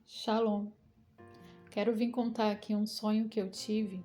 Shalom. Quero vir contar aqui um sonho que eu tive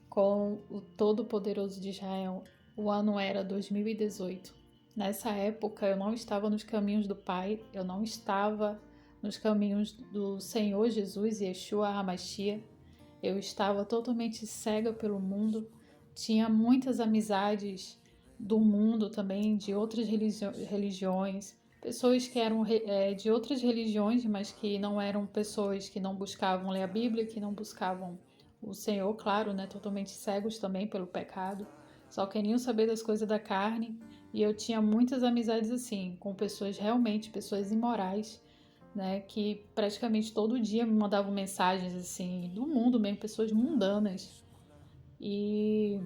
com o Todo-Poderoso de Israel. O ano era 2018. Nessa época eu não estava nos caminhos do Pai, eu não estava nos caminhos do Senhor Jesus, Yeshua HaMashiach. Eu estava totalmente cega pelo mundo, tinha muitas amizades do mundo também, de outras religiões, pessoas que eram de outras religiões, mas que não eram pessoas que não buscavam ler a Bíblia, que não buscavam o Senhor, claro, né? Totalmente cegos também pelo pecado, só queriam saber das coisas da carne. E eu tinha muitas amizades assim, com pessoas realmente, pessoas imorais, né? Que praticamente todo dia me mandavam mensagens assim, do mundo mesmo, pessoas mundanas. E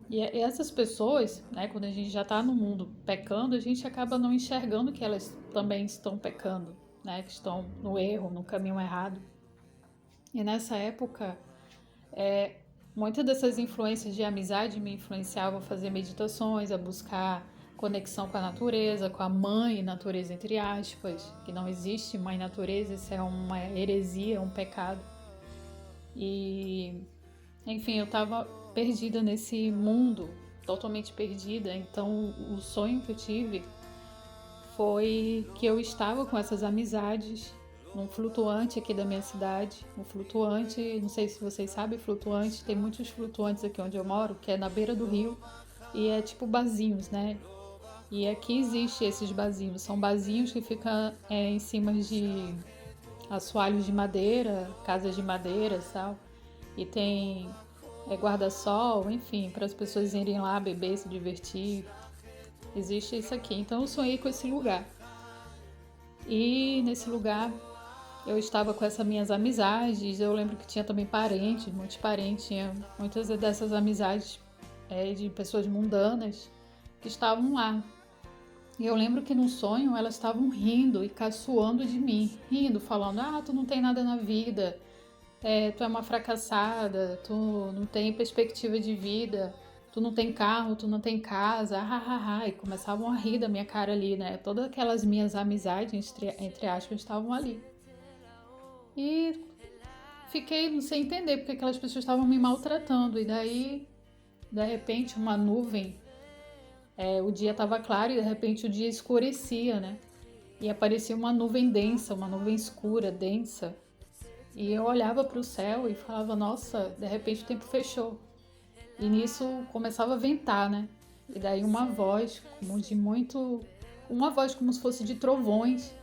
e essas pessoas, né, quando a gente já está no mundo pecando, a gente acaba não enxergando que elas também estão pecando, né, que estão no erro, no caminho errado. E nessa época, muitas dessas influências de amizade me influenciavam a fazer meditações, a buscar conexão com a natureza, com a mãe natureza, entre aspas, que não existe mãe natureza, isso é uma heresia, é um pecado. E enfim, eu estava perdida nesse mundo, totalmente perdida. Então, o sonho que eu tive foi que eu estava com essas amizades num flutuante aqui da minha cidade. Um flutuante, não sei se vocês sabem, flutuante, tem muitos flutuantes aqui onde eu moro, que é na beira do rio, e é tipo barzinhos, né? E aqui existe esses barzinhos, são barzinhos que ficam em cima de assoalhos de madeira, casas de madeira e tal. E tem guarda-sol, enfim, para as pessoas irem lá beber, se divertir. Existe isso aqui. Então eu sonhei com esse lugar. E nesse lugar eu estava com essas minhas amizades. Eu lembro que tinha também parentes, muitos parentes. Tinha muitas dessas amizades de pessoas mundanas que estavam lá. E eu lembro que no sonho elas estavam rindo e caçoando de mim. Rindo, falando, tu não tem nada na vida. Tu é uma fracassada, tu não tem perspectiva de vida, tu não tem carro, tu não tem casa, e começavam a rir da minha cara ali, né? Todas aquelas minhas amizades, entre aspas, estavam ali. E fiquei sem entender porque aquelas pessoas estavam me maltratando. E daí, de repente, uma nuvem, o dia estava claro e de repente o dia escurecia, né? E aparecia uma nuvem densa, uma nuvem escura, densa. E eu olhava para o céu e falava, nossa, de repente o tempo fechou. E nisso começava a ventar, né? E daí uma voz, uma voz como se fosse de trovões,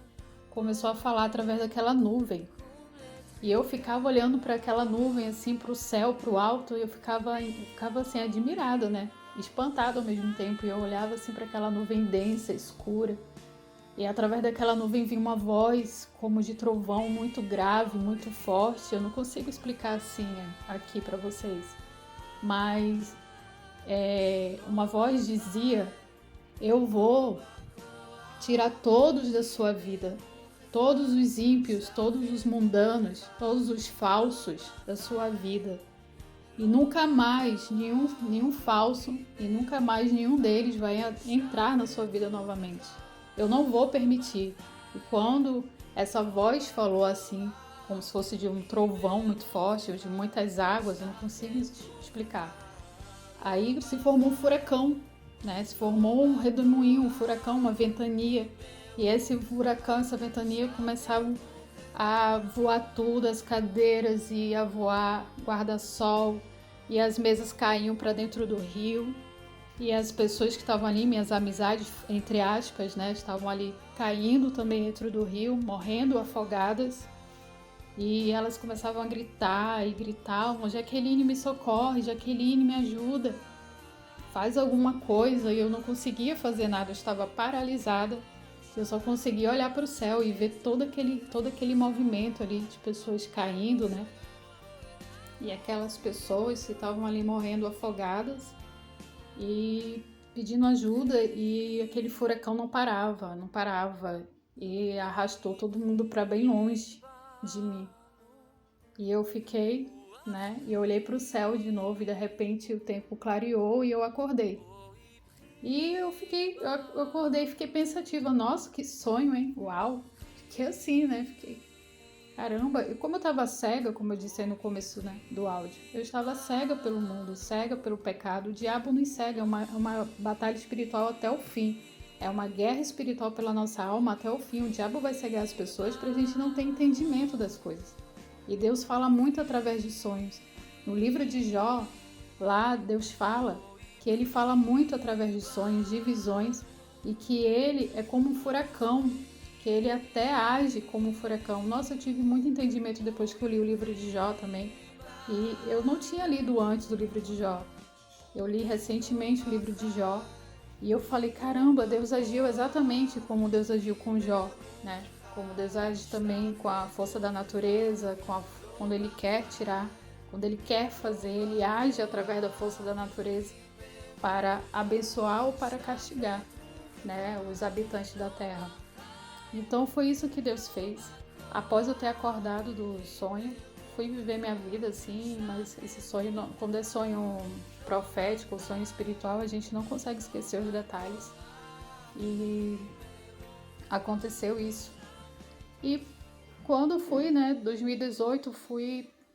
começou a falar através daquela nuvem. E eu ficava olhando para aquela nuvem, assim, para o céu, para o alto, e eu ficava assim, admirada, né? Espantada ao mesmo tempo. E eu olhava assim para aquela nuvem densa, escura. E através daquela nuvem vinha uma voz como de trovão, muito grave, muito forte. Eu não consigo explicar assim aqui para vocês. Mas uma voz dizia: eu vou tirar todos da sua vida, todos os ímpios, todos os mundanos, todos os falsos da sua vida. E nunca mais nenhum falso e nunca mais nenhum deles vai entrar na sua vida novamente. Eu não vou permitir. E quando essa voz falou assim, como se fosse de um trovão muito forte, de muitas águas, eu não consigo explicar. Aí se formou um furacão, né? Se formou um redemoinho, um furacão, uma ventania. E esse furacão, essa ventania começavam a voar tudo, as cadeiras ia voar, guarda-sol, e as mesas caíam para dentro do rio. E as pessoas que estavam ali, minhas amizades, entre aspas, né, estavam ali caindo também dentro do rio, morrendo afogadas. E elas começavam a gritar e gritavam: Jaqueline, me socorre, Jaqueline, me ajuda, faz alguma coisa. E eu não conseguia fazer nada, eu estava paralisada. Eu só conseguia olhar para o céu e ver todo aquele movimento ali de pessoas caindo, né? E aquelas pessoas que estavam ali morrendo afogadas e pedindo ajuda, e aquele furacão não parava e arrastou todo mundo para bem longe de mim. E eu fiquei, né? E eu olhei para o céu de novo e de repente o tempo clareou e eu acordei. E eu acordei e fiquei pensativa. Nossa, que sonho, hein? Uau! fiquei assim, né? Fiquei, caramba, e como eu estava cega, como eu disse aí no começo, né, do áudio, eu estava cega pelo mundo, cega pelo pecado. O diabo nos cega, é uma batalha espiritual até o fim. É uma guerra espiritual pela nossa alma até o fim. O diabo vai cegar as pessoas para a gente não ter entendimento das coisas. E Deus fala muito através de sonhos. No livro de Jó, lá Deus fala que ele fala muito através de sonhos, de visões, e que ele é como um furacão, que ele até age como um furacão. Nossa, eu tive muito entendimento depois que eu li o livro de Jó também. E eu não tinha lido antes do livro de Jó. Eu li recentemente o livro de Jó. E eu falei, caramba, Deus agiu exatamente como Deus agiu com Jó, né? Como Deus age também com a força da natureza, quando Ele quer tirar, quando Ele quer fazer, Ele age através da força da natureza para abençoar ou para castigar, né, os habitantes da terra. Então foi isso que Deus fez. Após eu ter acordado do sonho, fui viver minha vida assim, mas esse sonho, quando é sonho profético ou sonho espiritual, a gente não consegue esquecer os detalhes. E aconteceu isso. E quando fui, né, 2018,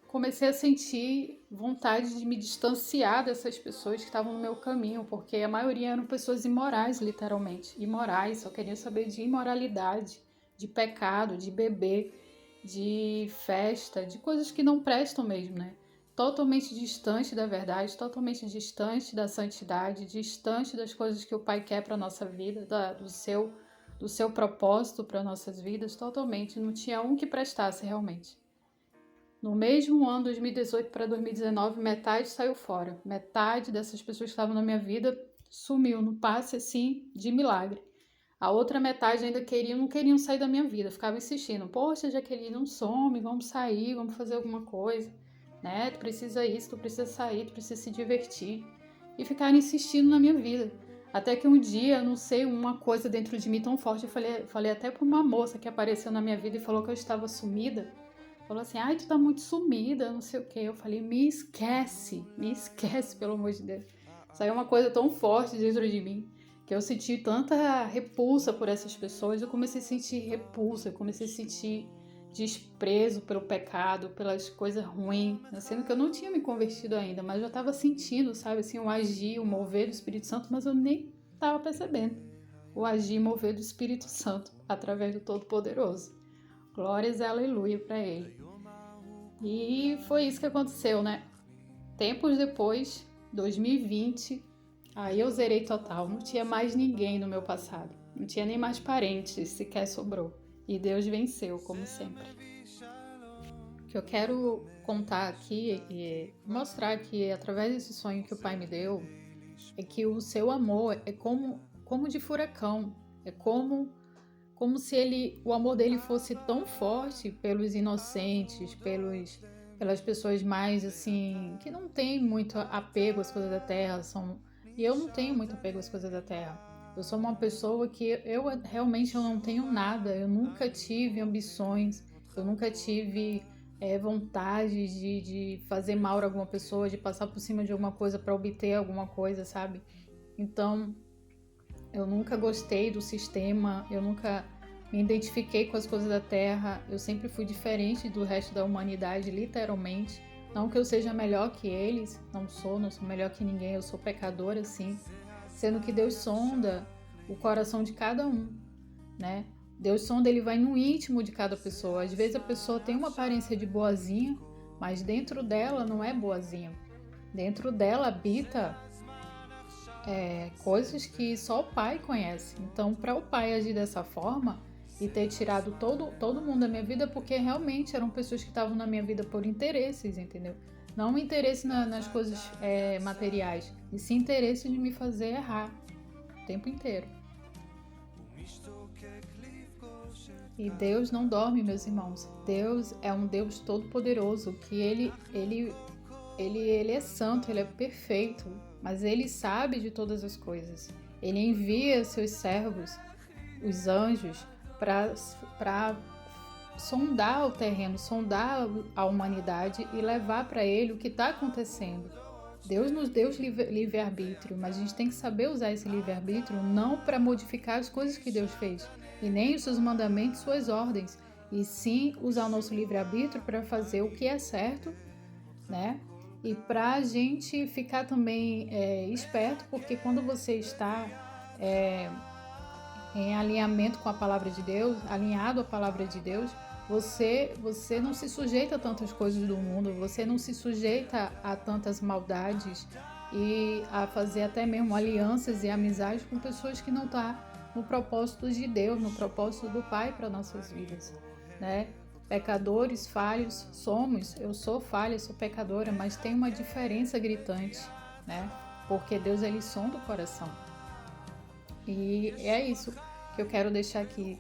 comecei a sentir vontade de me distanciar dessas pessoas que estavam no meu caminho, porque a maioria eram pessoas imorais, literalmente. Imorais, só queriam saber de imoralidade, de pecado, de beber, de festa, de coisas que não prestam mesmo, né? Totalmente distante da verdade, totalmente distante da santidade, distante das coisas que o Pai quer para a nossa vida, do seu propósito para nossas vidas, totalmente. Não tinha um que prestasse realmente. No mesmo ano, 2018 para 2019, metade saiu fora. Metade dessas pessoas que estavam na minha vida sumiu no passe, assim, de milagre. A outra metade ainda não queriam sair da minha vida. Ficava insistindo. Poxa, Jaqueline, não some, vamos sair, vamos fazer alguma coisa. Né? Tu precisa isso, tu precisa sair, tu precisa se divertir. E ficaram insistindo na minha vida. Até que um dia, não sei, uma coisa dentro de mim tão forte, eu falei até para uma moça que apareceu na minha vida e falou que eu estava sumida. Falou assim, ai, tu tá muito sumida, não sei o que. Eu falei, me esquece, pelo amor de Deus. Saiu uma coisa tão forte dentro de mim, que eu senti tanta repulsa por essas pessoas. Eu comecei a sentir repulsa, eu comecei a sentir desprezo pelo pecado, pelas coisas ruins, sendo que eu não tinha me convertido ainda, mas eu já estava sentindo, sabe, assim, o agir, o mover do Espírito Santo, mas eu nem estava percebendo o agir e mover do Espírito Santo através do Todo-Poderoso. Glórias e aleluia para Ele. E foi isso que aconteceu, né? Tempos depois, 2020, aí eu zerei total. Não tinha mais ninguém no meu passado. Não tinha nem mais parentes, sequer sobrou. E Deus venceu, como sempre. O que eu quero contar aqui e mostrar que através desse sonho que o Pai me deu, é que o seu amor é como de furacão. É como se o amor dele fosse tão forte pelos inocentes, pelas pessoas mais assim, que não têm muito apego às coisas da terra, e eu não tenho muito apego às coisas da terra. Eu sou uma pessoa que eu realmente não tenho nada, eu nunca tive ambições, eu nunca tive vontade de fazer mal a alguma pessoa, de passar por cima de alguma coisa para obter alguma coisa, sabe? Então, eu nunca gostei do sistema, eu nunca me identifiquei com as coisas da terra, eu sempre fui diferente do resto da humanidade, literalmente. Não que eu seja melhor que eles, não sou melhor que ninguém, eu sou pecadora, sim. Sendo que Deus sonda o coração de cada um, né? Deus sonda, ele vai no íntimo de cada pessoa. Às vezes a pessoa tem uma aparência de boazinha, mas dentro dela não é boazinha. Dentro dela habita coisas que só o Pai conhece. Então, para o Pai agir dessa forma e ter tirado todo mundo da minha vida, porque realmente eram pessoas que estavam na minha vida por interesses, entendeu? Não interesse nas coisas materiais, e sim interesse de me fazer errar o tempo inteiro. E Deus não dorme, meus irmãos. Deus é um Deus todo-poderoso, que ele é santo, ele é perfeito, mas ele sabe de todas as coisas. Ele envia seus servos, os anjos, para sondar o terreno, sondar a humanidade e levar para ele o que está acontecendo. Deus nos deu livre-arbítrio, mas a gente tem que saber usar esse livre-arbítrio não para modificar as coisas que Deus fez, e nem os seus mandamentos, suas ordens, e sim usar o nosso livre-arbítrio para fazer o que é certo, né? E para a gente ficar também esperto, porque quando você está em alinhamento com a palavra de Deus, alinhado à palavra de Deus, você não se sujeita a tantas coisas do mundo, você não se sujeita a tantas maldades e a fazer até mesmo alianças e amizades com pessoas que não estão no propósito de Deus, no propósito do Pai para nossas vidas, né? Pecadores, falhos somos, eu sou falha, sou pecadora, mas tem uma diferença gritante, né? Porque Deus, ele sonda o coração. E é isso que eu quero deixar aqui,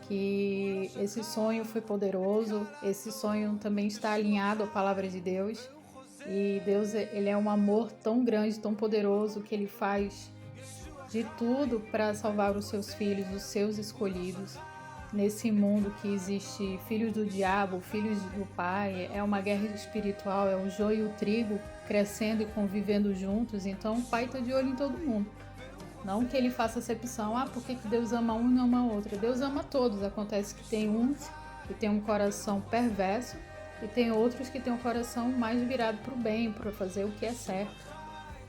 que esse sonho foi poderoso, esse sonho também está alinhado à palavra de Deus, e Deus, ele é um amor tão grande, tão poderoso, que ele faz de tudo para salvar os seus filhos, os seus escolhidos. Nesse mundo que existe filhos do diabo, filhos do pai, é uma guerra espiritual, é o joio e o trigo crescendo e convivendo juntos, então o pai está de olho em todo mundo. Não que ele faça acepção, por que Deus ama um e não ama outro? Deus ama todos, acontece que tem uns que tem um coração perverso e tem outros que tem um coração mais virado para o bem, para fazer o que é certo.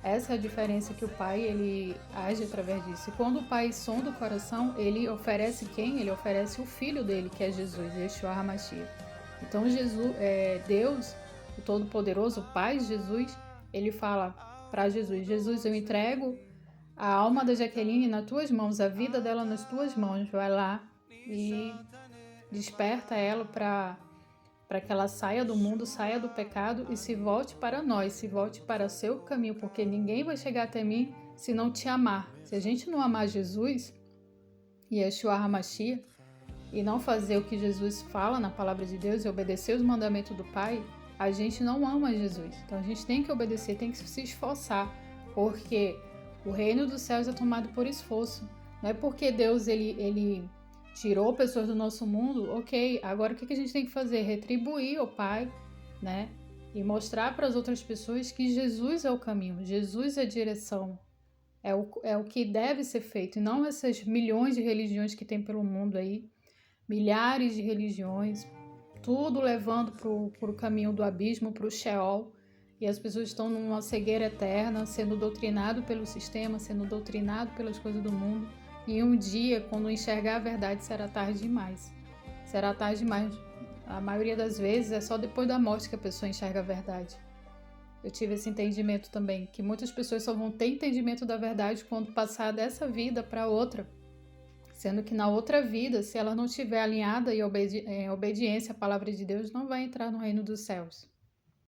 Essa é a diferença, que o Pai, ele age através disso. E quando o Pai sonda o coração, ele oferece quem? Ele oferece o Filho dele, que é Jesus, Yeshua HaMashiach. Então Deus, o Todo-Poderoso, o Pai de Jesus, ele fala para Jesus: Jesus, eu entrego a alma da Jaqueline nas tuas mãos, a vida dela nas tuas mãos. Vai lá e desperta ela para que ela saia do mundo, saia do pecado e se volte para nós, se volte para o seu caminho, porque ninguém vai chegar até mim se não te amar. Se a gente não amar Jesus, Yeshua HaMashiach, e não fazer o que Jesus fala na palavra de Deus e obedecer os mandamentos do Pai, a gente não ama Jesus. Então a gente tem que obedecer, tem que se esforçar, porque o reino dos céus é tomado por esforço. Não é porque Deus ele tirou pessoas do nosso mundo, ok, agora o que a gente tem que fazer? Retribuir ao Pai, né? E mostrar para as outras pessoas que Jesus é o caminho, Jesus é a direção, é o que deve ser feito, e não essas milhões de religiões que tem pelo mundo aí, milhares de religiões, tudo levando para o caminho do abismo, para o Sheol, e as pessoas estão numa cegueira eterna, sendo doutrinado pelo sistema, sendo doutrinado pelas coisas do mundo. E um dia, quando enxergar a verdade, será tarde demais. Será tarde demais. A maioria das vezes é só depois da morte que a pessoa enxerga a verdade. Eu tive esse entendimento também, que muitas pessoas só vão ter entendimento da verdade quando passar dessa vida para outra. Sendo que na outra vida, se ela não estiver alinhada e em obediência à palavra de Deus, não vai entrar no reino dos céus.